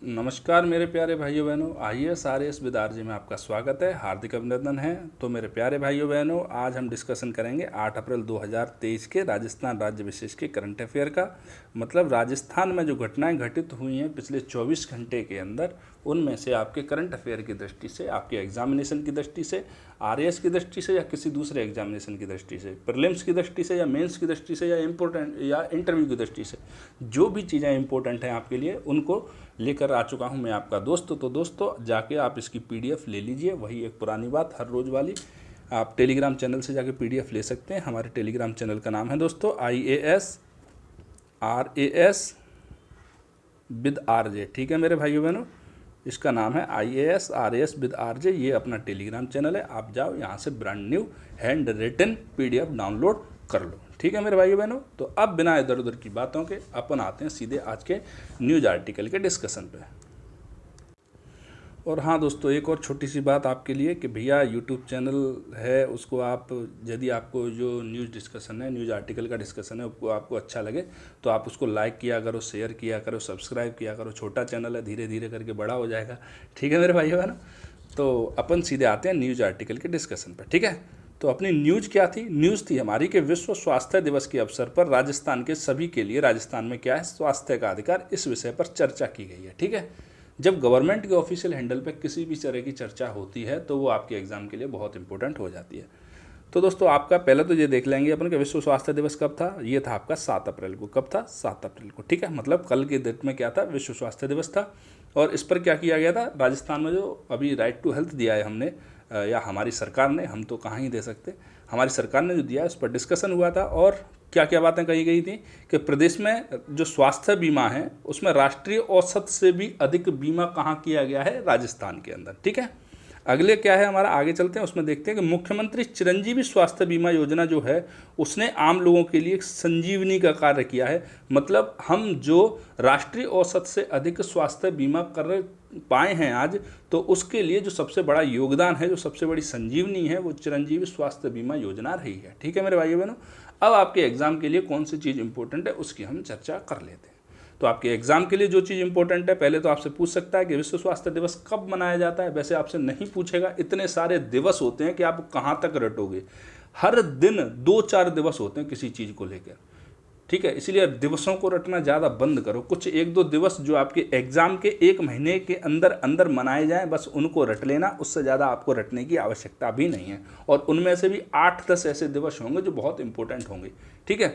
नमस्कार मेरे प्यारे भाइयों बहनों, आईएएस आरएएस विद आरजे में आपका स्वागत है, हार्दिक अभिनंदन है। तो मेरे प्यारे भाइयों बहनों, आज हम डिस्कशन करेंगे 8 अप्रैल 2023 के राजस्थान राज्य विशेष के करंट अफेयर का। मतलब राजस्थान में जो घटनाएं घटित हुई हैं पिछले 24 घंटे के अंदर, उनमें से आपके करंट अफेयर की दृष्टि से, आपके एग्जामिनेशन की दृष्टि से, आरएएस की दृष्टि से या किसी दूसरे एग्जामिनेशन की दृष्टि से, प्रीलिम्स की दृष्टि से या मेंस की दृष्टि से या इम्पोर्टेंट या इंटरव्यू की दृष्टि से, जो भी चीज़ें इंपॉर्टेंट हैं आपके लिए, उनको लेकर आ चुका हूं मैं आपका दोस्त। तो दोस्तों जाके आप इसकी पीडीएफ ले लीजिए। वही एक पुरानी बात हर रोज़ वाली, आप टेलीग्राम चैनल से जाके पीडीएफ ले सकते हैं। हमारे टेलीग्राम चैनल का नाम है दोस्तों IAS RAS विद आरजे। ठीक है मेरे भाइयों बहनों, इसका नाम है IAS RAS विद आरजे। ये अपना टेलीग्राम चैनल है, आप जाओ यहाँ से brand new handwritten PDF download कर लो। ठीक है मेरे भाइयों बहनों, तो अब बिना इधर उधर की बातों के अपन आते हैं सीधे आज के न्यूज़ आर्टिकल के डिस्कशन पे। और हाँ दोस्तों, एक और छोटी सी बात आपके लिए कि भैया यूट्यूब चैनल है, उसको आप यदि आपको जो न्यूज़ डिस्कशन है, न्यूज़ आर्टिकल का डिस्कशन है, वो आपको अच्छा लगे तो आप उसको लाइक किया करो, शेयर किया करो, सब्सक्राइब किया करो। छोटा चैनल है, धीरे धीरे करके बड़ा हो जाएगा। ठीक है मेरे भाइयों बहनों, तो अपन सीधे आते हैं न्यूज़ आर्टिकल के डिस्कशन पर। ठीक है, तो अपनी न्यूज़ क्या थी? न्यूज़ थी हमारी कि विश्व स्वास्थ्य दिवस के अवसर पर राजस्थान के सभी के लिए, राजस्थान में क्या है, स्वास्थ्य का अधिकार, इस विषय पर चर्चा की गई है। ठीक है, जब गवर्नमेंट के ऑफिशियल हैंडल पे किसी भी तरह की चर्चा होती है तो वो आपके एग्जाम के लिए बहुत इंपॉर्टेंट हो जाती है। तो दोस्तों आपका पहले तो ये देख लेंगे अपन कि विश्व स्वास्थ्य दिवस कब था। ये था आपका 7 अप्रैल को। कब था? 7 अप्रैल को। ठीक है, मतलब कल के डेट में क्या था, विश्व स्वास्थ्य दिवस था। और इस पर क्या किया गया था, राजस्थान में जो अभी राइट टू हेल्थ दिया है हमने, या हमारी सरकार ने, हम तो कहाँ ही दे सकते, हमारी सरकार ने जो दिया है उस पर डिस्कशन हुआ था। और क्या क्या बातें कही गई थी कि प्रदेश में जो स्वास्थ्य बीमा है उसमें राष्ट्रीय औसत से भी अधिक बीमा कहाँ किया गया है, राजस्थान के अंदर। ठीक है, अगले क्या है हमारा, आगे चलते हैं, उसमें देखते हैं कि मुख्यमंत्री चिरंजीवी स्वास्थ्य बीमा योजना जो है उसने आम लोगों के लिए एक संजीवनी का कार्य किया है। मतलब हम जो राष्ट्रीय औसत से अधिक स्वास्थ्य बीमा कर पाए हैं आज, तो उसके लिए जो सबसे बड़ा योगदान है, जो सबसे बड़ी संजीवनी है, वो चिरंजीवी स्वास्थ्य बीमा योजना रही है। ठीक है मेरे भाइयों बहनों, अब आपके एग्जाम के लिए कौन सी चीज़ इंपॉर्टेंट है उसकी हम चर्चा कर लेते हैं। तो आपके एग्जाम के लिए जो चीज़ इंपॉर्टेंट है, पहले तो आपसे पूछ सकता है कि विश्व स्वास्थ्य दिवस कब मनाया जाता है। वैसे आपसे नहीं पूछेगा, इतने सारे दिवस होते हैं कि आप कहाँ तक रटोगे। हर दिन 2-4 दिवस होते हैं किसी चीज़ को लेकर। ठीक है, इसलिए दिवसों को रटना ज़्यादा बंद करो। कुछ 1-2 दिवस जो आपके एग्जाम के 1 महीने के अंदर अंदर मनाए जाएं, बस उनको रट लेना, उससे ज़्यादा आपको रटने की आवश्यकता भी नहीं है। और उनमें से भी 8-10 ऐसे दिवस होंगे जो बहुत इंपॉर्टेंट होंगे। ठीक है,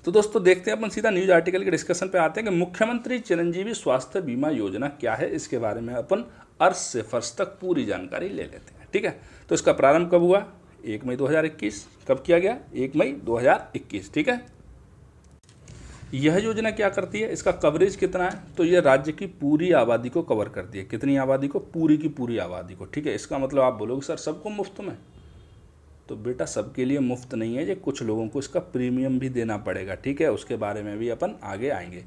तो दोस्तों देखते हैं अपन सीधा न्यूज आर्टिकल के डिस्कशन पे आते हैं कि मुख्यमंत्री चिरंजीवी स्वास्थ्य बीमा योजना क्या है। इसके बारे में अपन अर्ज से फर्श तक पूरी जानकारी ले लेते हैं। ठीक है, तो इसका प्रारंभ कब हुआ? 1 मई 2021। कब किया गया? 1 मई 2021। ठीक है, यह योजना क्या करती है, इसका कवरेज कितना है, तो यह राज्य की पूरी आबादी को कवर करती है। कितनी आबादी को? पूरी की पूरी आबादी को। ठीक है, इसका मतलब आप बोलोगे सर सबको मुफ्त में, तो बेटा सबके लिए मुफ्त नहीं है ये, कुछ लोगों को इसका प्रीमियम भी देना पड़ेगा। ठीक है, उसके बारे में भी अपन आगे आएंगे।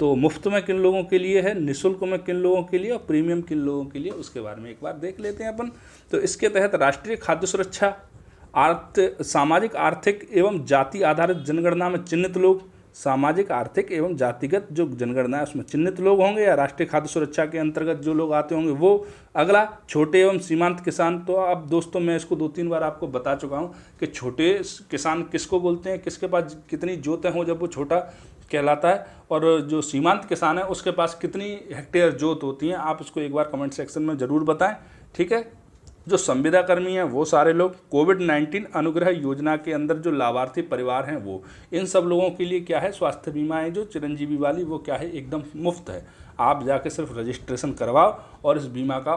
तो मुफ्त में किन लोगों के लिए है, निःशुल्क में किन लोगों के लिए, और प्रीमियम किन लोगों के लिए, उसके बारे में एक बार देख लेते हैं अपन। तो इसके तहत राष्ट्रीय खाद्य सुरक्षा, सामाजिक आर्थिक एवं जाति आधारित जनगणना में चिन्हित लोग, सामाजिक आर्थिक एवं जातिगत जो जनगणना है उसमें चिन्हित लोग होंगे या राष्ट्रीय खाद्य सुरक्षा के अंतर्गत जो लोग आते होंगे वो। अगला छोटे एवं सीमांत किसान। तो अब दोस्तों मैं इसको 2-3 बार आपको बता चुका हूँ कि छोटे किसान किसको बोलते हैं, किसके पास कितनी जोतें हों जब वो छोटा कहलाता है, और जो सीमांत किसान है उसके पास कितनी हेक्टेयर जोत होती हैं, आप उसको एक बार कमेंट सेक्शन में ज़रूर बताएं। ठीक है, जो संविदा कर्मी हैं वो सारे लोग, कोविड-19 अनुग्रह योजना के अंदर जो लाभार्थी परिवार हैं वो, इन सब लोगों के लिए क्या है, स्वास्थ्य बीमा है जो चिरंजीवी वाली, वो क्या है, एकदम मुफ्त है। आप जाके सिर्फ रजिस्ट्रेशन करवाओ और इस बीमा का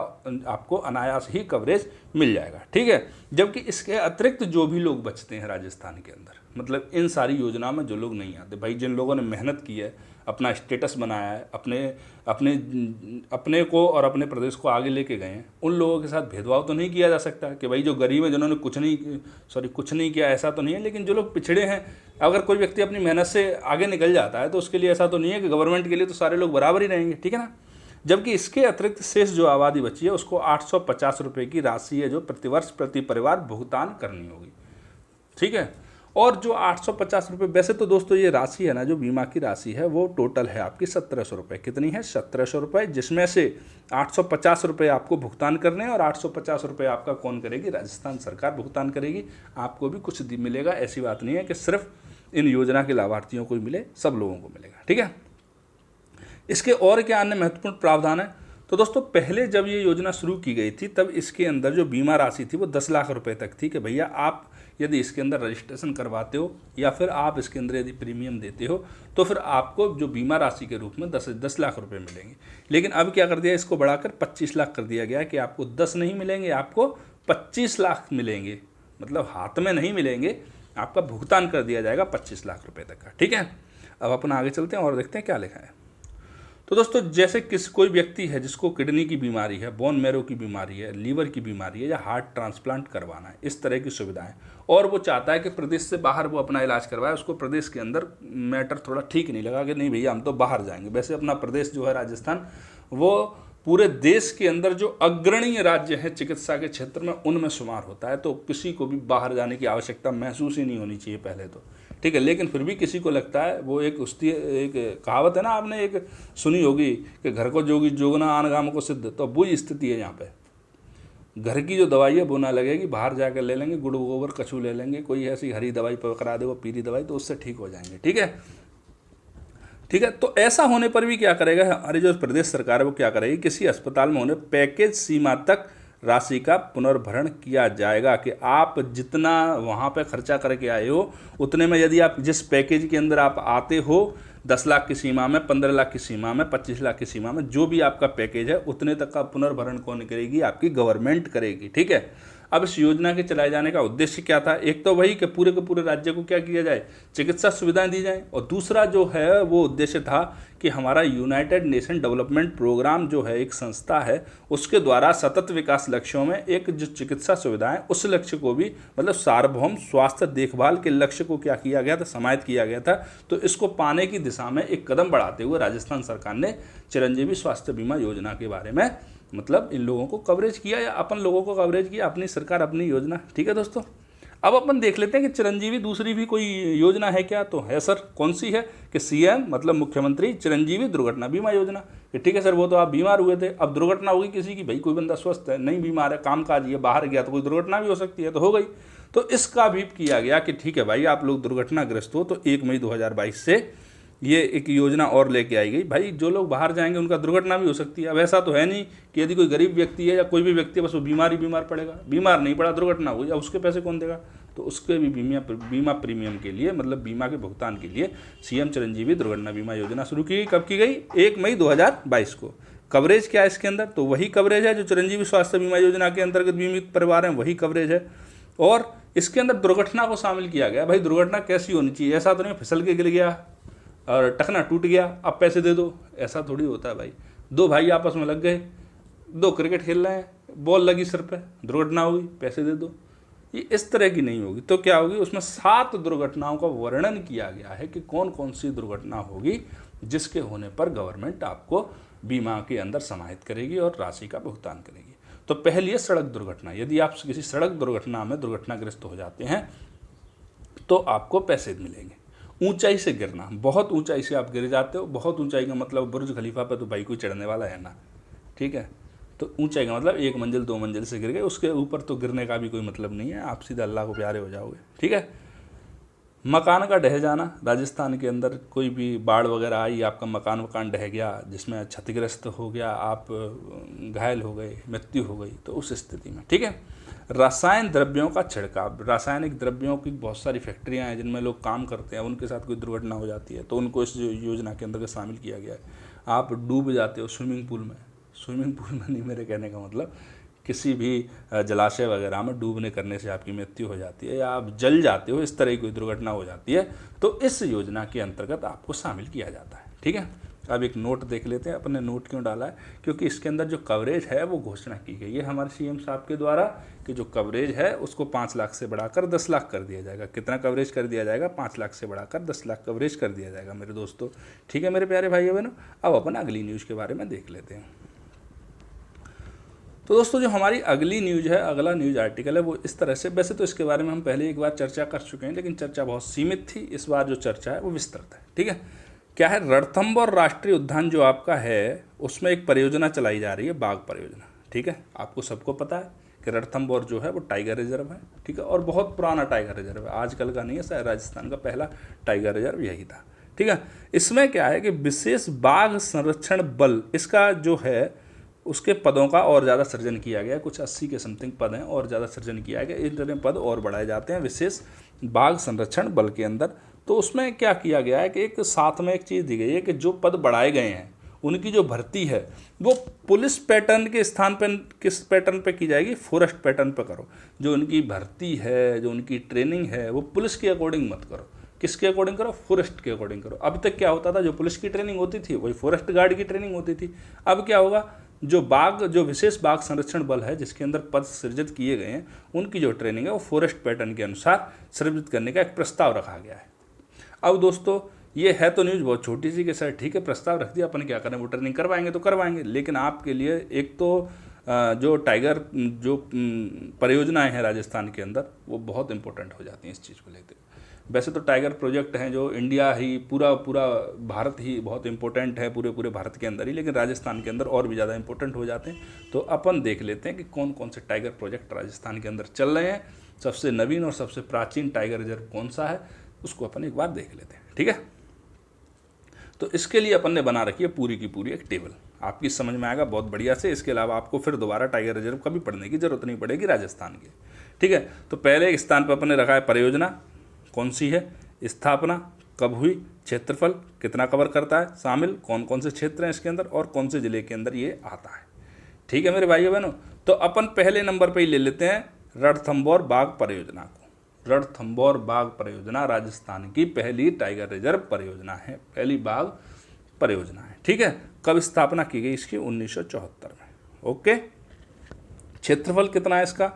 आपको अनायास ही कवरेज मिल जाएगा। ठीक है, जबकि इसके अतिरिक्त जो भी लोग बचते हैं राजस्थान के अंदर, मतलब इन सारी योजनाओं में जो लोग नहीं आते, भाई जिन लोगों ने मेहनत की है, अपना स्टेटस बनाया है, अपने को और अपने प्रदेश को आगे लेके गए हैं, उन लोगों के साथ भेदभाव तो नहीं किया जा सकता कि भाई जो गरीब हैं जिन्होंने कुछ नहीं किया, ऐसा तो नहीं है। लेकिन जो लोग पिछड़े हैं, अगर कोई व्यक्ति अपनी मेहनत से आगे निकल जाता है तो उसके लिए ऐसा तो नहीं है कि गवर्नमेंट के लिए तो सारे लोग बराबर ही रहेंगे। ठीक है ना, जबकि इसके अतिरिक्त शेष जो आबादी बची है उसको 850 रुपये की राशि है जो प्रतिवर्ष प्रति परिवार भुगतान करनी होगी। ठीक है, और जो 850 रुपये, वैसे तो दोस्तों ये राशि है ना, जो बीमा की राशि है वो टोटल है आपकी 1700 रुपये। कितनी है? 1700 रुपये, जिसमें से 850 रुपये आपको भुगतान करने हैं और 850 रुपये आपका कौन करेगी? राजस्थान सरकार भुगतान करेगी। आपको भी कुछ मिलेगा, ऐसी बात नहीं है कि सिर्फ इन योजना के लाभार्थियों को ही मिले, सब लोगों को मिलेगा। ठीक है, इसके और क्या अन्य महत्वपूर्ण प्रावधान है? तो दोस्तों पहले जब ये योजना शुरू की गई थी तब इसके अंदर जो बीमा राशि थी वो 10 लाख रुपए तक थी, कि भैया आप यदि इसके अंदर रजिस्ट्रेशन करवाते हो या फिर आप इसके अंदर यदि प्रीमियम देते हो तो फिर आपको जो बीमा राशि के रूप में 10 लाख रुपए मिलेंगे। लेकिन अब क्या कर दिया, इसको बढ़ाकर 25 लाख कर दिया गया कि आपको 10 नहीं मिलेंगे, आपको 25 लाख मिलेंगे। मतलब हाथ में नहीं मिलेंगे, आपका भुगतान कर दिया जाएगा 25 लाख रुपए तक का। ठीक है, अब अपन आगे चलते हैं और देखते हैं क्या लिखा है। तो दोस्तों जैसे कोई व्यक्ति है जिसको किडनी की बीमारी है, बोन मैरो की बीमारी है, लीवर की बीमारी है या हार्ट ट्रांसप्लांट करवाना है, इस तरह की सुविधाएं, और वो चाहता है कि प्रदेश से बाहर वो अपना इलाज करवाए, उसको प्रदेश के अंदर मैटर थोड़ा ठीक नहीं लगा कि नहीं भैया हम तो बाहर जाएंगे। वैसे अपना प्रदेश जो है राजस्थान, वो पूरे देश के अंदर जो अग्रणीय राज्य हैं चिकित्सा के क्षेत्र में, उनमें शुमार होता है, तो किसी को भी बाहर जाने की आवश्यकता महसूस ही नहीं होनी चाहिए पहले तो। ठीक है, लेकिन फिर भी किसी को लगता है, वो एक कहावत है ना, आपने एक सुनी होगी कि घर को जोगी जोगना आन गाम को सिद्ध, तो वही स्थिति है यहाँ पे। घर की जो दवाई है वो ना लगेगी, बाहर जाकर ले लेंगे, गुड़ गोबर कछू ले लेंगे, कोई ऐसी हरी दवाई पकड़ा दे, वो पीली दवाई, तो उससे ठीक हो जाएंगे। ठीक है, ठीक है, तो ऐसा होने पर भी क्या करेगा हमारी जो प्रदेश सरकार है वो क्या करेगी, किसी अस्पताल में होने पैकेज सीमा तक राशि का पुनर्भरण किया जाएगा, कि आप जितना वहाँ पे खर्चा करके आए हो उतने में, यदि आप जिस पैकेज के अंदर आप आते हो 10 लाख की सीमा में, 15 लाख की सीमा में, 25 लाख की सीमा में, जो भी आपका पैकेज है उतने तक का पुनर्भरण कौन करेगी? आपकी गवर्नमेंट करेगी। ठीक है, अब इस योजना के चलाए जाने का उद्देश्य क्या था? एक तो वही कि पूरे के पूरे राज्य को क्या किया जाए, चिकित्सा सुविधाएं दी जाएं, और दूसरा जो है वो उद्देश्य था कि हमारा यूनाइटेड नेशन डेवलपमेंट प्रोग्राम जो है, एक संस्था है, उसके द्वारा सतत विकास लक्ष्यों में एक जो चिकित्सा सुविधाएं, उस लक्ष्य को भी, मतलब सार्वभौम स्वास्थ्य देखभाल के लक्ष्य को क्या किया गया था? समाहित किया गया था। तो इसको पाने की दिशा में एक कदम बढ़ाते हुए राजस्थान सरकार ने चिरंजीवी स्वास्थ्य बीमा योजना के बारे में, मतलब इन लोगों को कवरेज किया, या अपन लोगों को कवरेज किया, अपनी सरकार अपनी योजना। ठीक है दोस्तों, अब अपन देख लेते हैं कि चिरंजीवी दूसरी भी कोई योजना है क्या? तो है सर, कौन सी है? कि सीएम मतलब मुख्यमंत्री चिरंजीवी दुर्घटना बीमा योजना। कि ठीक है सर, वो तो आप बीमार हुए थे, अब दुर्घटना होगी किसी की, भाई कोई बंदा स्वस्थ है, नहीं बीमार है, कामकाज है, बाहर गया तो कोई दुर्घटना भी हो सकती है, तो हो गई। तो इसका भी किया गया कि ठीक है भाई, आप लोग दुर्घटनाग्रस्त हो तो 1 मई 2022 से ये एक योजना और लेके आई गई। भाई जो लोग बाहर जाएंगे उनका दुर्घटना भी हो सकती है। अब ऐसा तो है नहीं कि यदि कोई गरीब व्यक्ति है या कोई भी व्यक्ति है बस वो बीमार पड़ेगा, बीमार नहीं पड़ा, दुर्घटना हुई, अब उसके पैसे कौन देगा? तो उसके भी बीमा प्रीमियम के लिए, मतलब बीमा के भुगतान के लिए सीएम चिरंजीवी दुर्घटना बीमा योजना शुरू की गई। कब की गई? 1 मई 2022 को। कवरेज क्या है इसके अंदर? तो वही कवरेज है जो चिरंजीवी स्वास्थ्य बीमा योजना के अंतर्गत बीमित परिवार हैं, वही कवरेज है। और इसके अंदर दुर्घटना को शामिल किया गया। भाई दुर्घटना कैसी होनी चाहिए? ऐसा तो नहीं फिसल के गिर गया और टखना टूट गया, अब पैसे दे दो, ऐसा थोड़ी होता है भाई। दो भाई आपस में लग गए, दो क्रिकेट खेल रहे हैं, बॉल लगी सिर पे, दुर्घटना हुई, पैसे दे दो, ये इस तरह की नहीं होगी। तो क्या होगी? उसमें 7 दुर्घटनाओं का वर्णन किया गया है कि कौन कौन सी दुर्घटना होगी जिसके होने पर गवर्नमेंट आपको बीमा के अंदर समाहित करेगी और राशि का भुगतान करेगी। तो पहली है सड़क दुर्घटना। यदि आप किसी सड़क दुर्घटना में दुर्घटनाग्रस्त हो जाते हैं तो आपको पैसे मिलेंगे। ऊंचाई से गिरना, बहुत ऊंचाई से आप गिर जाते हो, बहुत ऊंचाई का मतलब बुर्ज खलीफा पे तो भाई कोई चढ़ने वाला है ना, ठीक है। तो ऊंचाई का मतलब 1 मंजिल 2 मंजिल से गिर गए, उसके ऊपर तो गिरने का भी कोई मतलब नहीं है, आप सीधा अल्लाह को प्यारे हो जाओगे, ठीक है। मकान का ढह जाना, राजस्थान के अंदर कोई भी बाढ़ वगैरह आई, आपका मकान ढह गया जिसमें क्षतिग्रस्त हो गया, आप घायल हो गए, मृत्यु हो गई, तो उस स्थिति में, ठीक है। रासायन द्रव्यों का छिड़काव, रासायनिक द्रव्यों की बहुत सारी फैक्ट्रियां हैं जिनमें लोग काम करते हैं, उनके साथ कोई दुर्घटना हो जाती है तो उनको इस योजना के अंदर शामिल किया गया है। आप डूब जाते हो स्विमिंग पूल में नहीं, मेरे कहने का मतलब किसी भी जलाशय वगैरह में डूबने करने से आपकी मृत्यु हो जाती है या आप जल जाते हो, इस तरह की कोई दुर्घटना हो जाती है तो इस योजना के अंतर्गत आपको शामिल किया जाता है, ठीक है। अब एक नोट देख लेते हैं, अपने नोट क्यों डाला है, क्योंकि इसके अंदर जो कवरेज है वो घोषणा की गई है हमारे सीएम साहब के द्वारा कि जो कवरेज है उसको 5 लाख से बढ़ाकर 10 लाख कर दिया जाएगा। कितना कवरेज कर दिया जाएगा? 5 लाख से बढ़ाकर 10 लाख कवरेज कर दिया जाएगा मेरे दोस्तों, ठीक है मेरे प्यारे भाइयों बहनों। अब अपन अगली न्यूज़ के बारे में देख लेते हैं। तो दोस्तों जो हमारी अगली न्यूज़ है, अगला न्यूज़ आर्टिकल है वो इस तरह से, वैसे तो इसके बारे में हम पहले एक बार चर्चा कर चुके हैं, लेकिन चर्चा बहुत सीमित थी। इस बार जो चर्चा है वो विस्तृत है। ठीक है, क्या है, रणथंभौर राष्ट्रीय उद्यान जो आपका है उसमें एक परियोजना चलाई जा रही है, बाघ परियोजना। ठीक है, आपको सबको पता है कि रणथंभौर जो है वो टाइगर रिजर्व है। ठीक है, और बहुत पुराना टाइगर रिजर्व है, आजकल का नहीं है, शायद राजस्थान का पहला टाइगर रिजर्व यही था। ठीक है, इसमें क्या है कि विशेष बाघ संरक्षण बल, इसका जो है उसके पदों का और ज़्यादा सृजन किया गया, कुछ 80 के समथिंग पद हैं और ज़्यादा सृजन किया गया, इतने पद और बढ़ाए जाते हैं विशेष बाघ संरक्षण बल के अंदर। तो उसमें क्या किया गया है कि एक साथ में एक चीज़ दी गई है कि जो पद बढ़ाए गए हैं उनकी जो भर्ती है वो पुलिस पैटर्न के स्थान पर किस पैटर्न पे की जाएगी, फॉरेस्ट पैटर्न पे करो। जो उनकी भर्ती है, जो उनकी ट्रेनिंग है, वो पुलिस के अकॉर्डिंग मत करो। किसके अकॉर्डिंग करो, फॉरेस्ट के अकॉर्डिंग करो। अब तक क्या होता था, जो पुलिस की ट्रेनिंग होती थी वही फॉरेस्ट गार्ड की ट्रेनिंग होती थी। अब क्या होगा, जो विशेष बाघ संरक्षण बल है जिसके अंदर पद सृजित किए गए हैं, उनकी जो ट्रेनिंग है वो फॉरेस्ट पैटर्न के अनुसार सृजित करने का एक प्रस्ताव रखा गया है। अब दोस्तों ये है तो न्यूज़ बहुत छोटी सी कि सर ठीक है प्रस्ताव रख दिया, अपन क्या करें, वो ट्रेनिंग करवाएंगे तो करवाएंगे, लेकिन आपके लिए एक तो जो टाइगर जो परियोजनाएं हैं राजस्थान के अंदर वो बहुत इंपॉर्टेंट हो जाती हैं इस चीज़ को लेकर। वैसे तो टाइगर प्रोजेक्ट हैं जो इंडिया ही पूरा भारत ही बहुत इंपॉर्टेंट है, पूरे भारत के अंदर ही, लेकिन राजस्थान के अंदर और भी ज़्यादा इंपॉर्टेंट हो जाते हैं। तो अपन देख लेते हैं कि कौन कौन से टाइगर प्रोजेक्ट राजस्थान के अंदर चल रहे हैं, सबसे नवीन और सबसे प्राचीन टाइगर रिजर्व कौन सा है उसको अपन एक बार देख लेते हैं। ठीक है, तो इसके लिए अपन ने बना रखी है पूरी की पूरी एक टेबल, आपकी समझ में आएगा बहुत बढ़िया से। इसके अलावा आपको फिर दोबारा टाइगर रिजर्व कभी पढ़ने की जरूरत नहीं पड़ेगी राजस्थान के। ठीक है, तो पहले एक स्थान पर अपन ने रखा है परियोजना कौन सी है, स्थापना कब हुई, क्षेत्रफल कितना कवर करता है, शामिल कौन कौन से क्षेत्र हैं इसके अंदर और कौन से जिले के अंदर ये आता है। ठीक है मेरे भाइयों बहनों, तो अपन पहले नंबर पर ही ले लेते हैं रणथंभौर बाघ परियोजना को। रणथंभौर बाघ परियोजना राजस्थान की पहली टाइगर रिजर्व परियोजना है, पहली बाघ परियोजना है। ठीक है, कब स्थापना की गई इसकी, 1974 में। ओके, क्षेत्रफल कितना है इसका,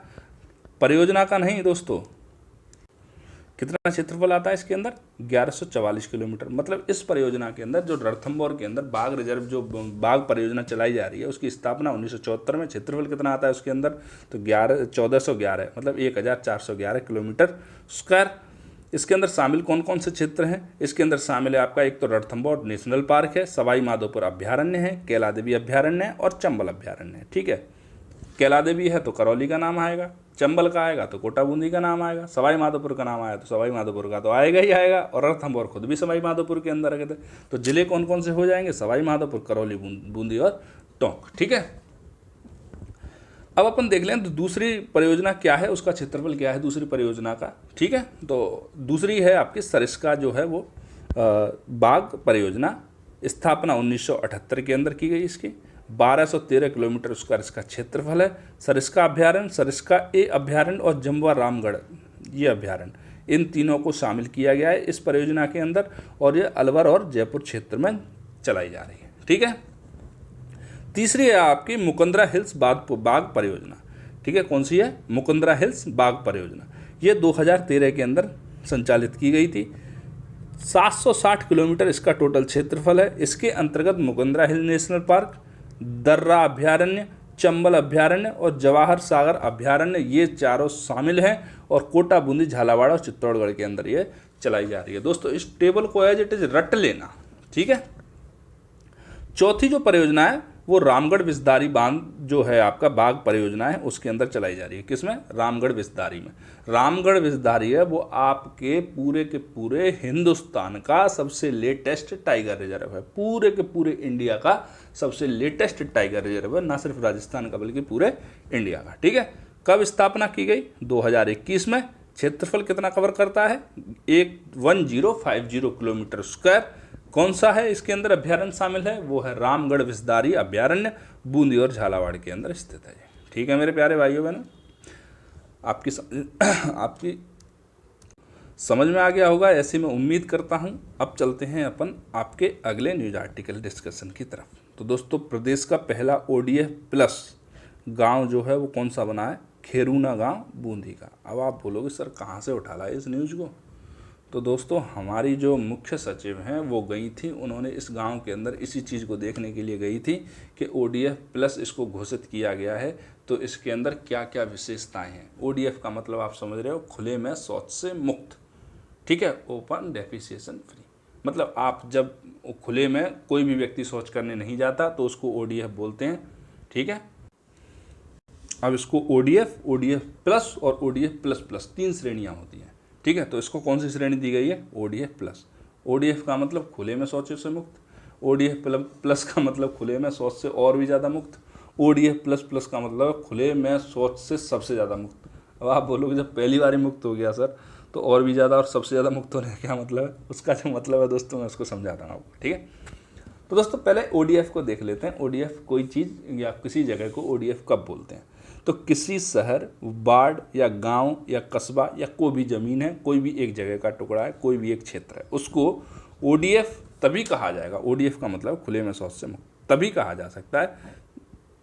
परियोजना का नहीं दोस्तों, कितना क्षेत्रफल आता है इसके अंदर, 1144 किलोमीटर। मतलब इस परियोजना के अंदर जो रणथंभौर के अंदर बाघ रिजर्व जो बाघ परियोजना चलाई जा रही है उसकी स्थापना 1974 में। क्षेत्रफल कितना आता है उसके अंदर, तो 1411, मतलब 1411 किलोमीटर स्क्वायर। इसके अंदर शामिल कौन कौन से क्षेत्र हैं, इसके अंदर शामिल है आपका एक तो रणथंभौर नेशनल पार्क है, सवाई माधोपुर अभ्यारण्य है, कैला देवी अभ्यारण्य है और चंबल अभ्यारण्य है। ठीक है, कैला देवी है तो करौली का नाम आएगा, चंबल का आएगा तो कोटा बूंदी का नाम आएगा, सवाई माधोपुर का नाम आया तो सवाई माधोपुर का तो आएगा ही आएगा, और रणथंभौर खुद भी सवाई माधोपुर के अंदर रखे थे। तो जिले कौन कौन से हो जाएंगे, सवाई माधोपुर, करौली, बूंदी और टोंक। ठीक है, अब अपन देख लें तो दूसरी परियोजना क्या है, उसका क्षेत्रफल क्या है दूसरी परियोजना का। ठीक है, तो दूसरी है आपकी सरिस्का जो है वो बाघ परियोजना, स्थापना 1978 के अंदर की गई इसकी, 1213 किलोमीटर स्क्वायर इसका क्षेत्रफल है। सरिस्का अभ्यारण्य, सरिस्का ए अभ्यारण्य और जम्वा रामगढ़ ये अभ्यारण्य, इन तीनों को शामिल किया गया है इस परियोजना के अंदर, और ये अलवर और जयपुर क्षेत्र में चलाई जा रही है। ठीक है, तीसरी है आपकी मुकंदरा हिल्स बाघ परियोजना। ठीक है, कौन सी है, मुकंदरा हिल्स बाघ परियोजना। ये 2013 के अंदर संचालित की गई थी। 760 किलोमीटर इसका टोटल क्षेत्रफल है। इसके अंतर्गत मुकंदरा हिल नेशनल पार्क, दर्रा अभ्यारण्य, चंबल अभ्यारण्य और जवाहर सागर अभ्यारण्य ये चारों शामिल हैं, और कोटा बूंदी झालावाड़ और चित्तौड़गढ़ के अंदर ये चलाई जा रही है। दोस्तों इस टेबल को एज इट इज रट लेना। ठीक है, चौथी जो परियोजना है वो रामगढ़ विस्तारी बांध जो है आपका बाघ परियोजना है उसके अंदर चलाई जा रही है। किसमें, रामगढ़ विस्तारी में। रामगढ़ विस्तारी है वो आपके पूरे हिंदुस्तान का सबसे लेटेस्ट टाइगर रिजर्व है, पूरे के पूरे इंडिया का सबसे लेटेस्ट टाइगर रिजर्व है, ना सिर्फ राजस्थान का बल्कि पूरे इंडिया का। ठीक है, कब स्थापना की गई, 2021 में। क्षेत्रफल कितना कवर करता है, 1050 किलोमीटर स्क्वायर। कौन सा है इसके अंदर अभ्यारण्य शामिल है, वो है रामगढ़ विस्तारी अभ्यारण्य, बूंदी और झालावाड़ के अंदर स्थित है। ठीक है मेरे प्यारे भाइयों बहनों, आपकी समझ में आ गया होगा ऐसी मैं उम्मीद करता हूं। अब चलते हैं अपन आपके अगले न्यूज आर्टिकल डिस्कशन की तरफ। तो दोस्तों प्रदेश का पहला ODF प्लस गांव जो है वो कौन सा बना है, खेरूना गांव बूंदी का। अब आप बोलोगे सर कहाँ से उठा ला इस न्यूज़ को, तो दोस्तों हमारी जो मुख्य सचिव हैं वो गई थी, उन्होंने इस गांव के अंदर इसी चीज़ को देखने के लिए गई थी कि ODF प्लस इसको घोषित किया गया है तो इसके अंदर क्या क्या विशेषताएं हैं। ODF का मतलब आप समझ रहे हो, खुले में शौच से मुक्त, ठीक है, ओपन डेफिकेशन फ्री। मतलब आप जब खुले में कोई भी व्यक्ति शौच करने नहीं जाता तो उसको ODF बोलते हैं, ठीक है। अब इसको ODF प्लस और ODF प्लस प्लस 3 श्रेणियां होती हैं, ठीक है। तो इसको कौन सी श्रेणी दी गई है? ODF plus. ODF का मतलब खुले में शौच से मुक्त, ODF प्लस का मतलब खुले में शौच से और भी ज़्यादा मुक्त, ODF प्लस प्लस का मतलब खुले में शौच से सबसे ज़्यादा मुक्त। अब आप बोलोगे जब पहली बार ही मुक्त हो गया सर तो और भी ज़्यादा और सबसे ज़्यादा मुक्त होने का क्या मतलब है? उसका जो मतलब है दोस्तों मैं उसको समझाता हूँ आपको, ठीक है। तो दोस्तों पहले ODF को देख लेते हैं। ODF कोई चीज़ या किसी जगह को ODF कब बोलते हैं? तो किसी शहर, वार्ड या गांव या कस्बा या कोई भी ज़मीन है, कोई भी एक जगह का टुकड़ा है, कोई भी एक क्षेत्र है, उसको ODF तभी कहा जाएगा। ODF का मतलब खुले में शौच से मुक्त तभी कहा जा सकता है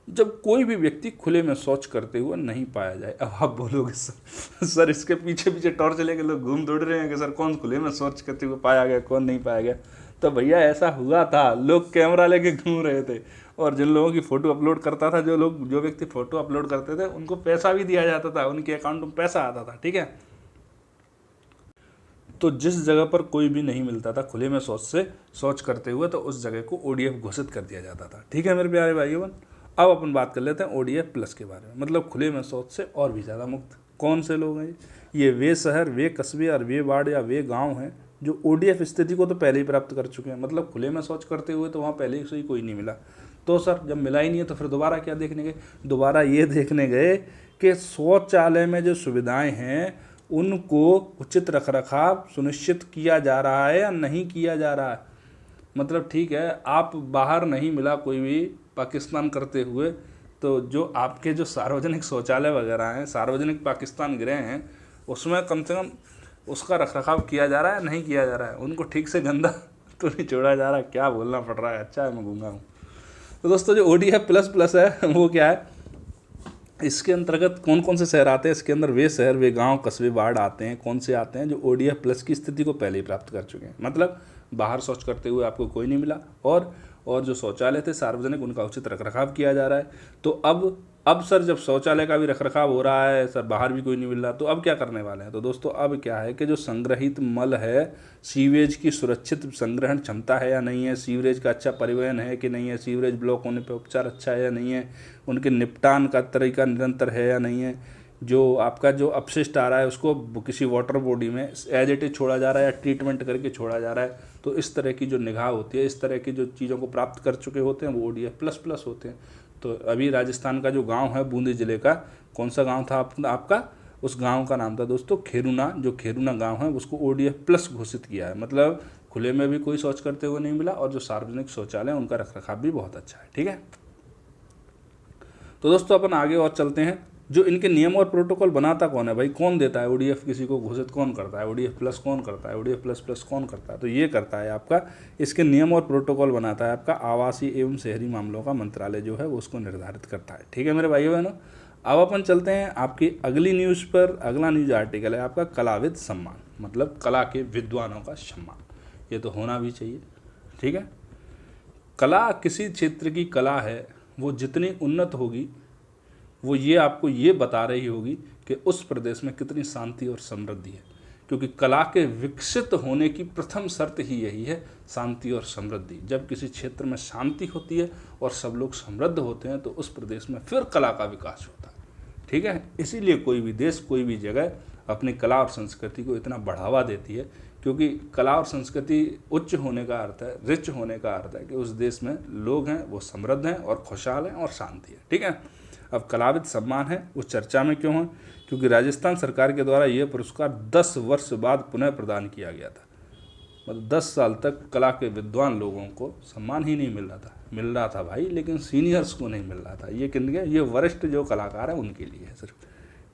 जब कोई भी व्यक्ति खुले में शौच करते हुए नहीं पाया जाए। अब आप बोलोगे सर इसके पीछे पीछे टॉर्च लेके लोग घूम दौड़ रहे हैं कि सर कौन खुले में शौच करते हुए पाया गया, कौन नहीं पाया गया। तो भैया ऐसा हुआ था, लोग कैमरा लेके घूम रहे थे और जिन लोगों की फ़ोटो अपलोड करता था, जो व्यक्ति फ़ोटो अपलोड करते थे उनको पैसा भी दिया जाता था, उनके अकाउंट में पैसा आता था, ठीक है। तो जिस जगह पर कोई भी नहीं मिलता था खुले में शौच करते हुए तो उस जगह को ODF घोषित कर दिया जाता था, ठीक है मेरे प्यारे भाइयों। अब अपन बात कर लेते हैं ODF प्लस के बारे में। मतलब खुले में शौच से और भी ज़्यादा मुक्त कौन से लोग हैं? ये वे शहर, वे कस्बे और वे वार्ड या वे गांव हैं जो ODF स्थिति को तो पहले ही प्राप्त कर चुके हैं। मतलब खुले में शौच करते हुए तो वहाँ पहले से ही कोई नहीं मिला। तो सर जब मिला ही नहीं है तो फिर दोबारा क्या देखने गए? दोबारा ये देखने गए कि शौचालय में जो सुविधाएँ हैं उनको उचित रखरखाव सुनिश्चित किया जा रहा है या नहीं किया जा रहा है। मतलब ठीक है, आप बाहर नहीं मिला कोई भी पाकिस्तान करते हुए, तो जो आपके जो सार्वजनिक शौचालय वगैरह हैं, सार्वजनिक पाकिस्तान गृह हैं, उसमें कम से कम उसका रखरखाव किया जा रहा है नहीं किया जा रहा है? उनको ठीक से गंदा तो नहीं छोड़ा जा रहा? क्या बोलना पड़ रहा है, अच्छा है मैं गूंगा हूँ। तो दोस्तों जो ODF प्लस प्लस है वो क्या है, इसके अंतर्गत कौन कौन से शहर आते हैं? इसके अंदर वे शहर, वे गांव, कस्बे, वार्ड आते हैं। कौन से आते हैं? जो ODF प्लस की स्थिति को पहले ही प्राप्त कर चुके हैं। मतलब बाहर शौच करते हुए आपको कोई नहीं मिला और जो शौचालय थे सार्वजनिक उनका उचित रखरखाव किया जा रहा है। तो अब सर जब शौचालय का भी रखरखाव हो रहा है, सर बाहर भी कोई नहीं मिल रहा, तो अब क्या करने वाले हैं? तो दोस्तों अब क्या है कि जो संग्रहित मल है, सीवेज की सुरक्षित संग्रहण क्षमता है या नहीं है, सीवरेज का अच्छा परिवहन है कि नहीं है, सीवरेज ब्लॉक होने पर उपचार अच्छा है या नहीं है, उनके निपटान का तरीका निरंतर है या नहीं है, जो आपका जो अपशिष्ट आ रहा है उसको किसी वाटर बॉडी में एज इट इज छोड़ा जा रहा है या ट्रीटमेंट करके छोड़ा जा रहा है। तो इस तरह की जो निगाह होती है, इस तरह की जो चीज़ों को प्राप्त कर चुके होते हैं वो ODF प्लस प्लस होते हैं। तो अभी राजस्थान का जो गांव है बूंदी जिले का, कौन सा गांव था आपका? उस गांव का नाम था दोस्तों खेरुना। जो खेरुना गांव है उसको ODF प्लस घोषित किया है। मतलब खुले में भी कोई शौच करते हुए नहीं मिला और जो सार्वजनिक शौचालय है उनका रखरखाव भी बहुत अच्छा है, ठीक है। तो दोस्तों अपन आगे और चलते हैं। जो इनके नियम और प्रोटोकॉल बनाता कौन है भाई? कौन देता है ODF किसी को घोषित? कौन करता है? ODF प्लस कौन करता है? ODF प्लस प्लस कौन करता है? तो ये करता है आपका, इसके नियम और प्रोटोकॉल बनाता है आपका आवासीय एवं शहरी मामलों का मंत्रालय जो है वो उसको निर्धारित करता है, ठीक है मेरे भाइयों बहनों। अब अपन चलते हैं आपकी अगली न्यूज़ पर। अगला न्यूज़ आर्टिकल है आपका कलाविद सम्मान, मतलब कला के विद्वानों का सम्मान। ये तो होना भी चाहिए, ठीक है। कला, किसी क्षेत्र की कला है वो जितनी उन्नत होगी वो ये आपको ये बता रही होगी कि उस प्रदेश में कितनी शांति और समृद्धि है। क्योंकि कला के विकसित होने की प्रथम शर्त ही यही है, शांति और समृद्धि। जब किसी क्षेत्र में शांति होती है और सब लोग समृद्ध होते हैं तो उस प्रदेश में फिर कला का विकास होता है, ठीक है। इसीलिए कोई भी देश, कोई भी जगह अपनी कला और संस्कृति को इतना बढ़ावा देती है, क्योंकि कला और संस्कृति उच्च होने का अर्थ है, रिच होने का अर्थ है कि उस देश में लोग हैं वो समृद्ध हैं और खुशहाल हैं और शांति है, ठीक है। अब कलाविद सम्मान है वो चर्चा में क्यों है? क्योंकि राजस्थान सरकार के द्वारा ये पुरस्कार 10 वर्ष बाद पुनः प्रदान किया गया था। मतलब 10 साल तक कला के विद्वान लोगों को सम्मान ही नहीं मिल रहा था भाई, लेकिन सीनियर्स को नहीं मिल रहा था। ये किनके? ये वरिष्ठ जो कलाकार हैं उनके लिए है सिर्फ,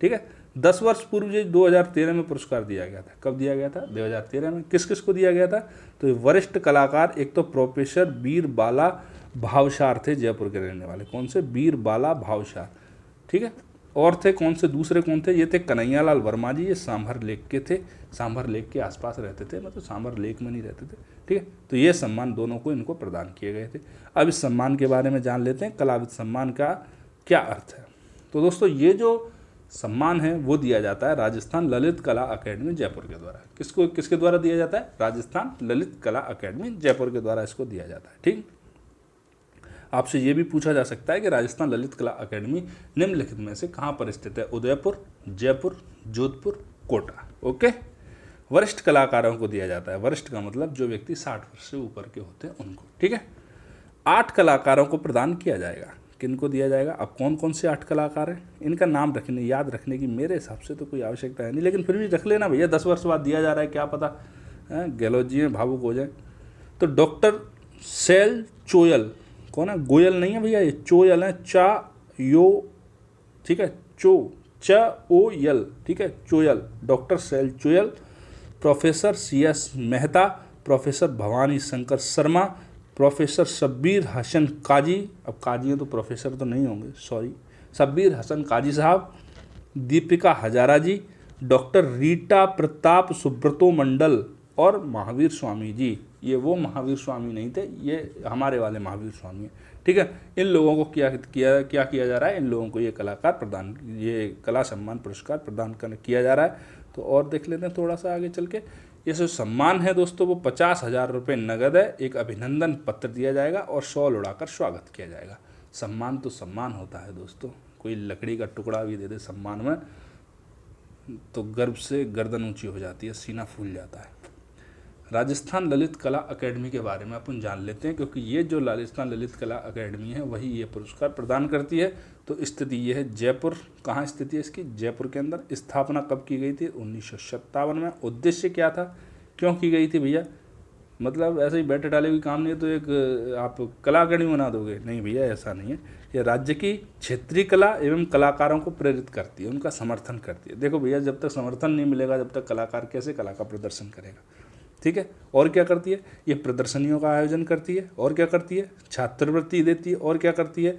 ठीक है। 10 वर्ष पूर्व जो 2013 में पुरस्कार दिया गया था। कब दिया गया था? 2013 में। किस किस को दिया गया था? तो ये वरिष्ठ कलाकार, एक तो प्रोफेसर वीर बाला भावसार थे, जयपुर के रहने वाले। कौन से? वीर बाला भावसार, ठीक है। और थे कौन से, दूसरे कौन थे, ये थे कन्हैयालाल वर्मा जी, ये सांभर लेक के थे, सांभर लेक के आसपास रहते थे, मतलब सांभर लेक में नहीं रहते थे, ठीक है। तो ये सम्मान दोनों को इनको प्रदान किए गए थे। अब इस सम्मान के बारे में जान लेते हैं, कलाविद सम्मान का क्या अर्थ है। तो दोस्तों ये जो सम्मान है वो दिया जाता है राजस्थान ललित कला अकेडमी जयपुर के द्वारा। किसके द्वारा दिया जाता है? राजस्थान ललित कला अकेडमी जयपुर के द्वारा इसको दिया जाता है, ठीक। आपसे ये भी पूछा जा सकता है कि राजस्थान ललित कला अकेडमी निम्नलिखित में से कहाँ पर स्थित है? उदयपुर, जयपुर, जोधपुर, कोटा। ओके। वरिष्ठ कलाकारों को दिया जाता है। वरिष्ठ का मतलब जो व्यक्ति 60 वर्ष से ऊपर के होते हैं उनको, ठीक है। 8 कलाकारों को प्रदान किया जाएगा। किनको दिया जाएगा? अब कौन कौन से 8 कलाकार हैं, इनका नाम रखने, याद रखने की मेरे हिसाब से तो कोई आवश्यकता है नहीं, लेकिन फिर भी रख लेना भैया, 10 वर्ष बाद दिया जा रहा है, क्या पता गहलोत जी में भावुक हो जाए। तो डॉक्टर शैल चोयल, कौन है? गोयल नहीं है भैया, ये चोयल है, चा यो, ठीक है, ओ यल, ठीक है, Choyal, doctor Shail Choyal. Professor CS Mehta, professor Bhavani Shankar Sharma, professor Shabbir Hasan Kazi, अब काजी हैं तो प्रोफेसर तो नहीं होंगे, सॉरी, शब्बीर हसन काजी साहब, दीपिका हजारा जी, डॉक्टर रीटा प्रताप सुब्रतो मंडल और महावीर स्वामी जी। ये वो महावीर स्वामी नहीं थे, ये हमारे वाले महावीर स्वामी हैं, ठीक है। इन लोगों को क्या किया जा रहा है? इन लोगों को ये कला सम्मान पुरस्कार प्रदान किया जा रहा है। तो और देख लेते हैं थोड़ा सा आगे चल के। ये जो सम्मान है दोस्तों वो 50,000 रुपये नगद है, एक अभिनंदन पत्र दिया जाएगा और शॉल उड़ाकर स्वागत किया जाएगा। सम्मान तो सम्मान होता है दोस्तों, कोई लकड़ी का टुकड़ा भी दे दे सम्मान में तो गर्व से गर्दन ऊंची हो जाती है, सीना फूल जाता है। राजस्थान ललित कला अकेडमी के बारे में अपन जान लेते हैं, क्योंकि ये जो राजस्थान ललित कला अकेडमी है वही ये पुरस्कार प्रदान करती है। तो स्थिति ये है जयपुर, कहाँ स्थिति है इसकी? जयपुर के अंदर। स्थापना कब की गई थी? 1957 में। उद्देश्य क्या था, क्यों की गई थी भैया? मतलब ऐसे ही बैठे डाले हुए काम नहीं है तो एक आप कला अकेडमी बना दोगे, नहीं भैया, ऐसा नहीं है। ये राज्य की क्षेत्रीय कला एवं कलाकारों को प्रेरित करती है, उनका समर्थन करती है। देखो भैया, जब तक समर्थन नहीं मिलेगा, जब तक कलाकार कैसे कला का प्रदर्शन करेगा, ठीक है। और क्या करती है? ये प्रदर्शनियों का आयोजन करती है। और क्या करती है? छात्रवृत्ति देती है। और क्या करती है?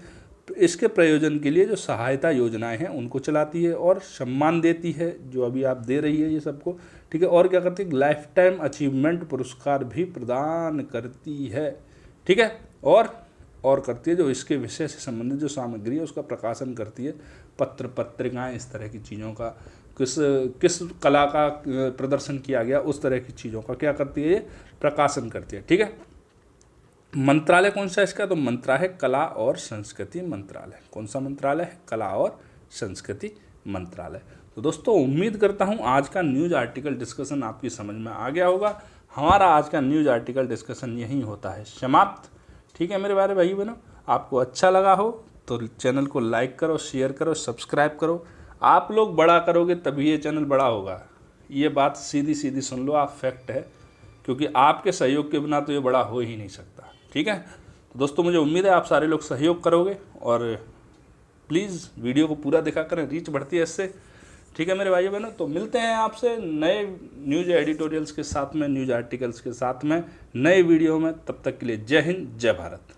इसके प्रयोजन के लिए जो सहायता योजनाएं हैं उनको चलाती है और सम्मान देती है, जो अभी आप दे रही है ये सबको, ठीक है। और क्या करती है? लाइफ टाइम अचीवमेंट पुरस्कार भी प्रदान करती है, ठीक है। और करती है जो इसके विषय से संबंधित जो सामग्री है उसका प्रकाशन करती है, पत्र पत्रिकाएं, इस तरह की चीज़ों का, किस कला का प्रदर्शन किया गया उस तरह की चीज़ों का क्या करती है? ये प्रकाशन करती है, ठीक है। मंत्रालय कौन सा इसका? तो मंत्रालय कला और संस्कृति मंत्रालय। कौन सा मंत्रालय है? कला और संस्कृति मंत्रालय। तो दोस्तों उम्मीद करता हूँ आज का न्यूज़ आर्टिकल डिस्कशन आपकी समझ में आ गया होगा। हमारा आज का न्यूज़ आर्टिकल डिस्कशन यहीं होता है समाप्त, ठीक है मेरे प्यारे भाई बहनों। आपको अच्छा लगा हो तो चैनल को लाइक करो, शेयर करो, सब्सक्राइब करो। आप लोग बड़ा करोगे तभी ये चैनल बड़ा होगा, ये बात सीधी सीधी सुन लो आप, फैक्ट है, क्योंकि आपके सहयोग के बिना तो ये बड़ा हो ही नहीं सकता, ठीक है। तो दोस्तों मुझे उम्मीद है आप सारे लोग सहयोग करोगे और प्लीज़ वीडियो को पूरा देखा करें, रीच बढ़ती है इससे, ठीक है मेरे भाइयों बहनों। तो मिलते हैं आपसे नए न्यूज़ एडिटोरियल्स के साथ में, न्यूज़ आर्टिकल्स के साथ में, नए वीडियो में। तब तक के लिए जय हिंद, जय भारत।